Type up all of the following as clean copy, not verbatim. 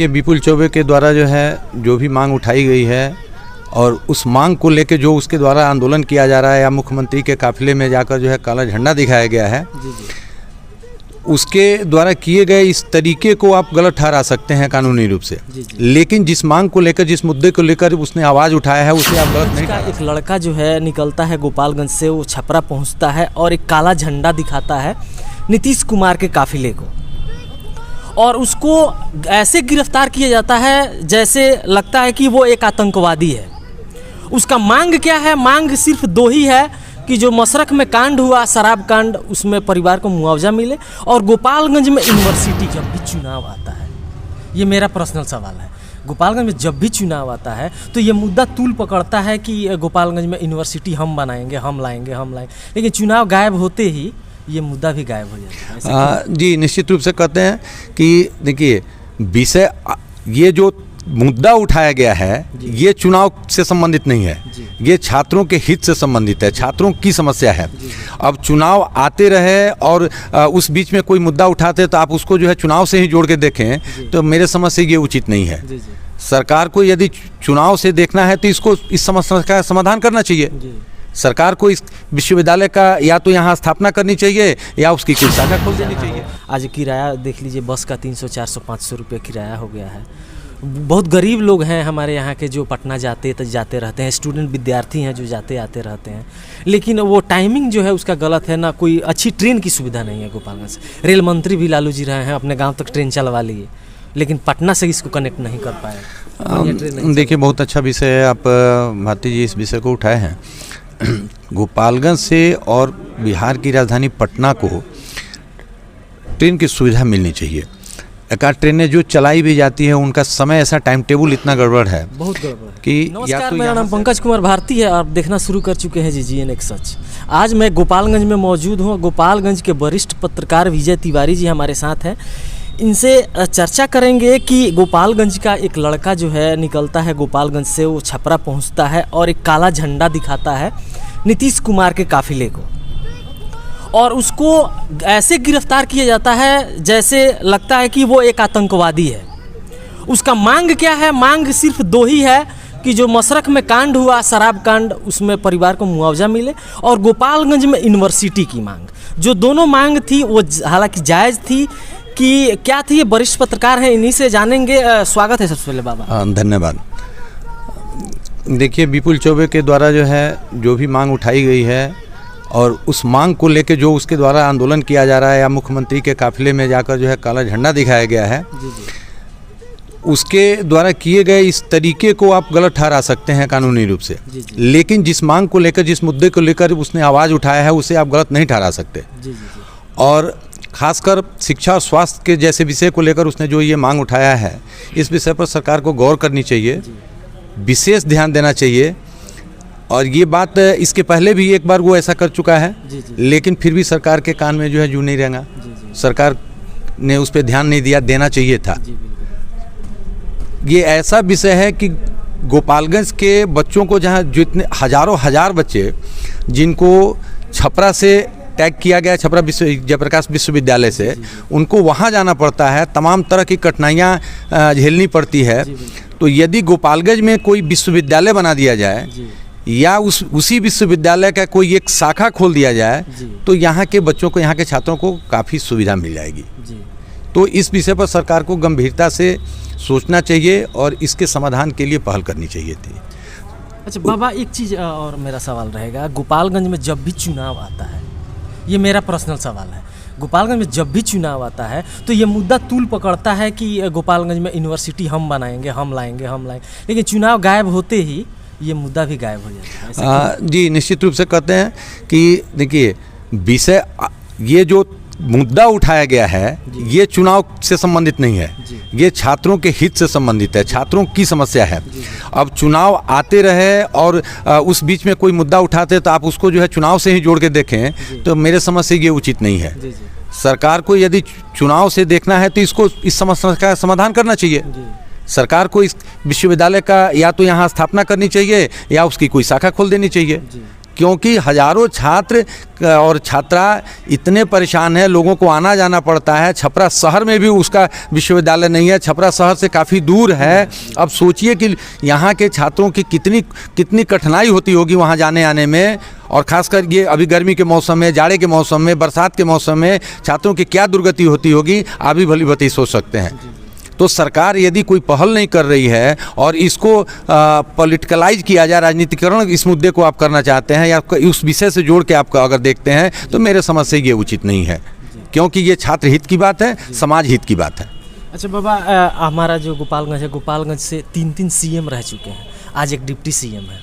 देखिए, विपुल चौबे के द्वारा जो है जो भी मांग उठाई गई है और उस मांग को लेकर जो उसके द्वारा आंदोलन किया जा रहा है या मुख्यमंत्री के काफिले में जाकर जो है काला झंडा दिखाया गया है, उसके द्वारा किए गए इस तरीके को आप गलत ठहरा सकते हैं कानूनी रूप से। लेकिन जिस मांग को लेकर, जिस मुद्दे को लेकर उसने आवाज़ उठाया है, उसे आप गलत नहीं ठहरा। एक लड़का जो है निकलता है गोपालगंज से, वो छपरा पहुंचता है और एक काला झंडा दिखाता है नीतीश कुमार के काफिले को, और उसको ऐसे गिरफ्तार किया जाता है जैसे लगता है कि वो एक आतंकवादी है। उसका मांग क्या है? मांग सिर्फ दो ही है कि जो मशरक में कांड हुआ, शराब कांड, उसमें परिवार को मुआवजा मिले, और गोपालगंज में यूनिवर्सिटी जब भी चुनाव आता है, ये मेरा पर्सनल सवाल है, गोपालगंज में जब भी चुनाव आता है तो ये मुद्दा तूल पकड़ता है कि गोपालगंज में यूनिवर्सिटी हम बनाएंगे, हम लाएंगे, लेकिन चुनाव गायब होते ही ये मुद्दा भी गायब हो जाता है। जी, निश्चित रूप से कहते हैं कि देखिए, विषय ये जो मुद्दा उठाया गया है ये चुनाव से संबंधित नहीं है, ये छात्रों के हित से संबंधित है, छात्रों की समस्या है। अब चुनाव आते रहे और उस बीच में कोई मुद्दा उठाते तो आप उसको जो है चुनाव से ही जोड़ के देखें तो मेरे समझ से ये उचित नहीं है। सरकार को यदि चुनाव से देखना है तो इसको, इस समस्या का समाधान करना चाहिए। सरकार को इस विश्वविद्यालय का या तो यहाँ स्थापना करनी चाहिए या उसकी कोई शाखा खोल देनी चाहिए। आज किराया देख लीजिए, बस का 300, 400, 500 रुपये किराया हो गया है। बहुत गरीब लोग हैं हमारे यहाँ के जो पटना जाते रहते हैं, स्टूडेंट विद्यार्थी हैं जो जाते आते रहते हैं, लेकिन वो टाइमिंग जो है उसका गलत है। ना कोई अच्छी ट्रेन की सुविधा नहीं है गोपालगंज से। रेल मंत्री भी लालू जी रहे हैं, अपने गांव तक ट्रेन चलवा लिए, लेकिन पटना से इसको कनेक्ट नहीं कर पाए। देखिए, बहुत अच्छा विषय है, आप भारती जी इस विषय को उठाए हैं। गोपालगंज से और बिहार की राजधानी पटना को ट्रेन की सुविधा मिलनी चाहिए। एकाध ट्रेनें जो चलाई भी जाती है उनका समय, ऐसा टाइम टेबल इतना गड़बड़ है, बहुत गड़बड़ है कि नमस्कार, मेरा नाम पंकज कुमार भारती है। आप देखना शुरू कर चुके हैं GNX सच। आज मैं गोपालगंज में मौजूद हूँ। गोपालगंज के वरिष्ठ पत्रकार विजय तिवारी जी हमारे साथ हैं। इनसे चर्चा करेंगे कि गोपालगंज का एक लड़का जो है निकलता है गोपालगंज से, वो छपरा पहुँचता है और एक काला झंडा दिखाता है नीतीश कुमार के काफिले को, और उसको ऐसे गिरफ्तार किया जाता है जैसे लगता है कि वो एक आतंकवादी है। उसका मांग क्या है? मांग सिर्फ दो ही है कि जो मशरक में कांड हुआ, शराब कांड, उसमें परिवार को मुआवजा मिले, और गोपालगंज में यूनिवर्सिटी की मांग। जो दोनों मांग थी वो हालांकि जायज़ थी, कि क्या थी, ये वरिष्ठ पत्रकार हैं, इन्हीं से जानेंगे। स्वागत है सबसे पहले बाबा। धन्यवाद। देखिए, विपुल चौबे के द्वारा जो है जो भी मांग उठाई गई है और उस मांग को लेकर जो उसके द्वारा आंदोलन किया जा रहा है या मुख्यमंत्री के काफिले में जाकर जो है काला झंडा दिखाया गया है, उसके द्वारा किए गए इस तरीके को आप गलत ठहरा सकते हैं कानूनी रूप से। लेकिन जिस मांग को लेकर, जिस मुद्दे को लेकर उसने आवाज़ उठाया है, उसे आप गलत नहीं ठहरा सकते। और खासकर शिक्षा और स्वास्थ्य के जैसे विषय को लेकर उसने जो ये मांग उठाया है, इस विषय पर सरकार को गौर करनी चाहिए, विशेष ध्यान देना चाहिए। और ये बात इसके पहले भी एक बार वो ऐसा कर चुका है, लेकिन फिर भी सरकार के कान में जो है जू नहीं रहेगा। सरकार ने उस पर ध्यान नहीं दिया, देना चाहिए था। ये ऐसा विषय है कि गोपालगंज के बच्चों को, जहाँ जितने हजारों हजार बच्चे जिनको छपरा से टैग किया गया, छपरा जयप्रकाश विश्वविद्यालय से, उनको वहाँ जाना पड़ता है, तमाम तरह की कठिनाइयाँ झेलनी पड़ती है। तो यदि गोपालगंज में कोई विश्वविद्यालय बना दिया जाए या उसी विश्वविद्यालय का कोई एक शाखा खोल दिया जाए तो यहाँ के बच्चों को, यहाँ के छात्रों को काफ़ी सुविधा मिल जाएगी। तो इस विषय पर सरकार को गंभीरता से सोचना चाहिए और इसके समाधान के लिए पहल करनी चाहिए थी। अच्छा बाबा, एक चीज़ और मेरा सवाल रहेगा, गोपालगंज में जब भी चुनाव आता है, ये मेरा पर्सनल सवाल है, गोपालगंज में जब भी चुनाव आता है तो ये मुद्दा तूल पकड़ता है कि गोपालगंज में यूनिवर्सिटी हम बनाएंगे, हम लाएंगे, लेकिन चुनाव गायब होते ही ये मुद्दा भी गायब हो जाता है। जी, निश्चित रूप से कहते हैं कि देखिए, विषय ये जो मुद्दा उठाया गया है ये चुनाव से संबंधित नहीं है, ये छात्रों के हित से संबंधित है, छात्रों की समस्या है। अब चुनाव आते रहे और उस बीच में कोई मुद्दा उठाते तो आप उसको जो है चुनाव से ही जोड़ के देखें तो मेरे समझ से ये उचित नहीं है। सरकार को यदि चुनाव से देखना है तो इसको, इस समस्या का समाधान करना चाहिए। सरकार को इस विश्वविद्यालय का या तो यहाँ स्थापना करनी चाहिए या उसकी कोई शाखा खोल देनी चाहिए। क्योंकि हजारों छात्र और छात्रा इतने परेशान हैं, लोगों को आना जाना पड़ता है। छपरा शहर में भी उसका विश्वविद्यालय नहीं है, छपरा शहर से काफ़ी दूर है। अब सोचिए कि यहाँ के छात्रों की कितनी कठिनाई होती होगी वहाँ जाने आने में, और ख़ासकर ये अभी गर्मी के मौसम में, जाड़े के मौसम में, बरसात के मौसम में छात्रों की क्या दुर्गति होती होगी, आप भी भली भांति सोच सकते हैं। तो सरकार यदि कोई पहल नहीं कर रही है और इसको पॉलिटिकलाइज किया जाए, राजनीतिकरण इस मुद्दे को आप करना चाहते हैं या उस विषय से जोड़ के आप अगर देखते हैं, तो मेरे समझ से ये उचित नहीं है, क्योंकि ये छात्र हित की बात है, समाज हित की बात है। अच्छा बाबा, हमारा जो गोपालगंज है, गोपालगंज से 3 सीएम रह चुके हैं, आज एक डिप्टी सीएम है,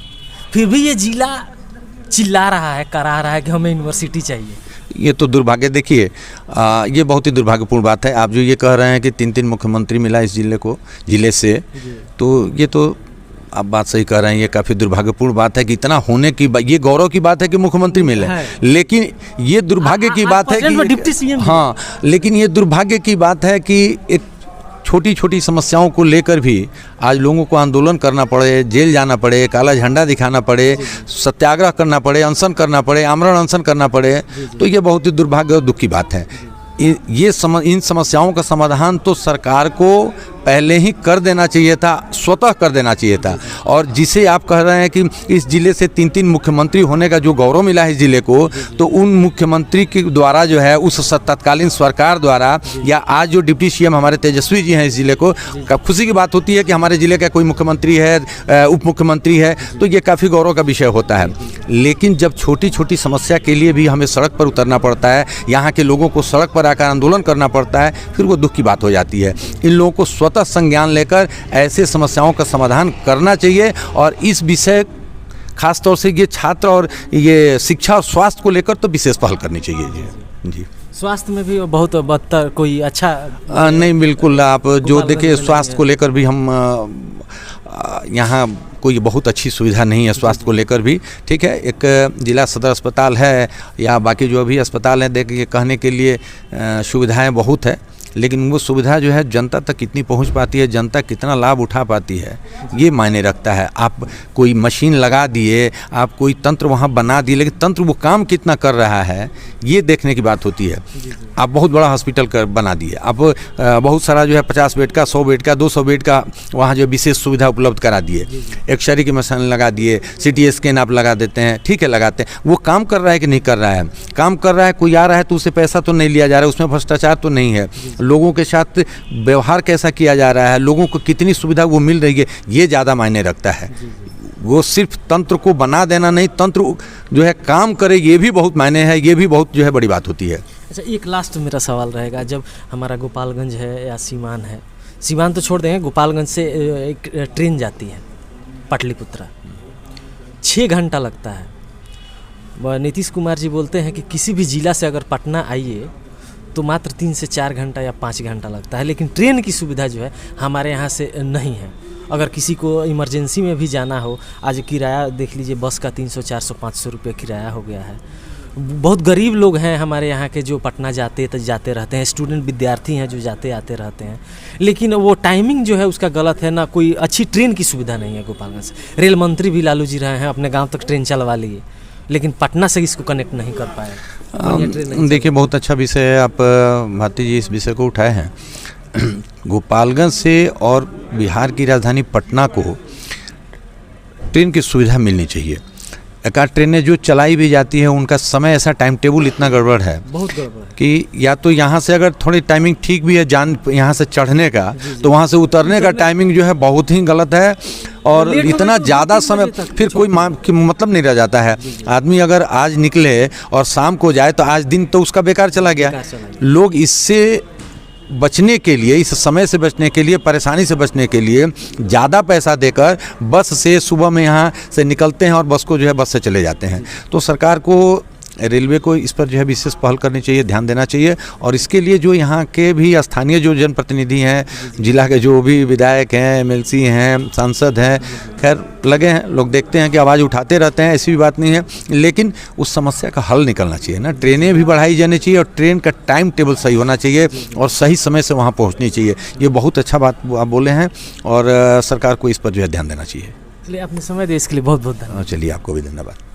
फिर भी ये जिला चिल्ला रहा है, करा रहा है कि हमें यूनिवर्सिटी चाहिए। ये तो दुर्भाग्य, देखिए ये बहुत ही दुर्भाग्यपूर्ण बात है। आप जो ये कह रहे हैं कि 3 मुख्यमंत्री मिला इस जिले से, तो ये तो आप बात सही कह रहे हैं, ये काफ़ी दुर्भाग्यपूर्ण बात है कि इतना होने की ये गौरव की बात है कि मुख्यमंत्री मिले, लेकिन ये दुर्भाग्य की बात है कि डिप्टी सीएम, हाँ, लेकिन ये दुर्भाग्य की बात है कि एक छोटी छोटी समस्याओं को लेकर भी आज लोगों को आंदोलन करना पड़े, जेल जाना पड़े, काला झंडा दिखाना पड़े, सत्याग्रह करना पड़े, अनशन करना पड़े, आमरण अनशन करना पड़े, तो ये बहुत ही दुर्भाग्य और दुख की बात है। इन समस्याओं का समाधान तो सरकार को पहले ही कर देना चाहिए था, स्वतः कर देना चाहिए था। और जिसे आप कह रहे हैं कि इस जिले से 3 मुख्यमंत्री होने का जो गौरव मिला है इस जिले को, तो उन मुख्यमंत्री के द्वारा जो है उस तत्कालीन सरकार द्वारा, या आज जो डिप्टी सीएम हमारे तेजस्वी जी हैं इस जिले को, खुशी की बात होती है कि हमारे जिले का कोई मुख्यमंत्री है, उप मुख्यमंत्री है, तो ये काफ़ी गौरव का विषय होता है। लेकिन जब छोटी छोटी समस्या के लिए भी हमें सड़क पर उतरना पड़ता है, यहाँ के लोगों को सड़क पर आकर आंदोलन करना पड़ता है, फिर वो दुख की बात हो जाती है। इन लोगों को स्वतः संज्ञान लेकर ऐसे समस्याओं का समाधान करना चाहिए, और इस विषय खासतौर से ये छात्र और ये शिक्षा और स्वास्थ्य को लेकर तो विशेष पहल करनी चाहिए जी। स्वास्थ्य में भी बहुत बदतर कोई अच्छा नहीं, बिल्कुल। आप जो देखिए, स्वास्थ्य को लेकर भी हम यहाँ कोई बहुत अच्छी सुविधा नहीं है स्वास्थ्य को लेकर भी, ठीक है। एक जिला सदर अस्पताल है या बाकी जो भी अस्पताल हैं, देखिए कहने के लिए सुविधाएं बहुत है, लेकिन वो सुविधा जो है जनता तक कितनी पहुंच पाती है, जनता कितना लाभ उठा पाती है, ये मायने रखता है। आप कोई मशीन लगा दिए, आप कोई तंत्र वहाँ बना दिए, लेकिन तंत्र वो काम कितना कर रहा है ये देखने की बात होती है। आप बहुत बड़ा हॉस्पिटल बना दिए, आप बहुत सारा जो है 50 बेड का, 100 बेड का, 200 बेड का वहाँ जो विशेष सुविधा उपलब्ध करा दिए, एक्सरे की मशीन लगा दिए, CT स्कैन आप लगा देते हैं, ठीक है, लगाते हैं। वो काम कर रहा है कि नहीं कर रहा है? काम कर रहा है, कोई आ रहा है तो उससे पैसा तो नहीं लिया जा रहा है, उसमें भ्रष्टाचार तो नहीं है, लोगों के साथ व्यवहार कैसा किया जा रहा है, लोगों को कितनी सुविधा वो मिल रही है, ये ज़्यादा मायने रखता है। वो सिर्फ तंत्र को बना देना नहीं, तंत्र जो है काम करे, ये भी बहुत मायने है, ये भी बहुत जो है बड़ी बात होती है। अच्छा, एक लास्ट मेरा सवाल रहेगा, जब हमारा गोपालगंज है या सीवान है, सीवान तो छोड़ देंगे, गोपालगंज से एक ट्रेन जाती है पाटलिपुत्रा, 6 घंटा लगता है। नीतीश कुमार जी बोलते हैं कि किसी भी जिला से अगर पटना आइए तो मात्र 3 से 4 घंटा या 5 घंटा लगता है, लेकिन ट्रेन की सुविधा जो है हमारे यहाँ से नहीं है। अगर किसी को इमरजेंसी में भी जाना हो, आज किराया देख लीजिए, बस का 300, 400, 500 रुपये किराया हो गया है। बहुत गरीब लोग हैं हमारे यहाँ के जो पटना जाते रहते हैं, स्टूडेंट विद्यार्थी हैं जो जाते आते रहते हैं, लेकिन वो टाइमिंग जो है उसका गलत है, ना कोई अच्छी ट्रेन की सुविधा नहीं है गोपालगंज से। रेल मंत्री भी लालू जी रहे हैं, अपने गाँव तक ट्रेन चलवा लिए, लेकिन पटना से इसको कनेक्ट नहीं कर पाए। देखिए, बहुत अच्छा विषय है, आप भारती जी इस विषय को उठाए हैं। गोपालगंज से और बिहार की राजधानी पटना को ट्रेन की सुविधा मिलनी चाहिए। एक आध ट्रेनें जो चलाई भी जाती है, उनका समय ऐसा टाइम टेबल इतना गड़बड़ है, बहुत गड़बड़ है कि या तो यहाँ से अगर थोड़ी टाइमिंग ठीक भी है यहाँ से चढ़ने का, तो वहाँ से उतरने का टाइमिंग जो है बहुत ही गलत है, और इतना ज़्यादा समय फिर कोई मतलब नहीं रह जाता है। आदमी अगर आज निकले और शाम को जाए तो आज दिन तो उसका बेकार चला गया। लोग इससे बचने के लिए, इस समय से बचने के लिए, परेशानी से बचने के लिए ज़्यादा पैसा देकर बस से सुबह में यहाँ से निकलते हैं और बस को जो है बस से चले जाते हैं। तो सरकार को, रेलवे को इस पर जो है विशेष पहल करनी चाहिए, ध्यान देना चाहिए, और इसके लिए जो यहाँ के भी स्थानीय जो जनप्रतिनिधि हैं, जिला के जो भी विधायक हैं, MLC हैं, सांसद हैं, खैर लगे हैं, लोग देखते हैं कि आवाज़ उठाते रहते हैं, ऐसी भी बात नहीं है, लेकिन उस समस्या का हल निकलना चाहिए ना। ट्रेनें भी बढ़ाई जानी चाहिए और ट्रेन का टाइम टेबल सही होना चाहिए और सही समय से वहाँ पहुँचनी चाहिए। ये बहुत अच्छा बात आप बोले हैं, और सरकार को इस पर जो है ध्यान देना चाहिए। चलिए, अपने समय दें इसके लिए बहुत बहुत धन्यवाद। चलिए, आपको भी धन्यवाद।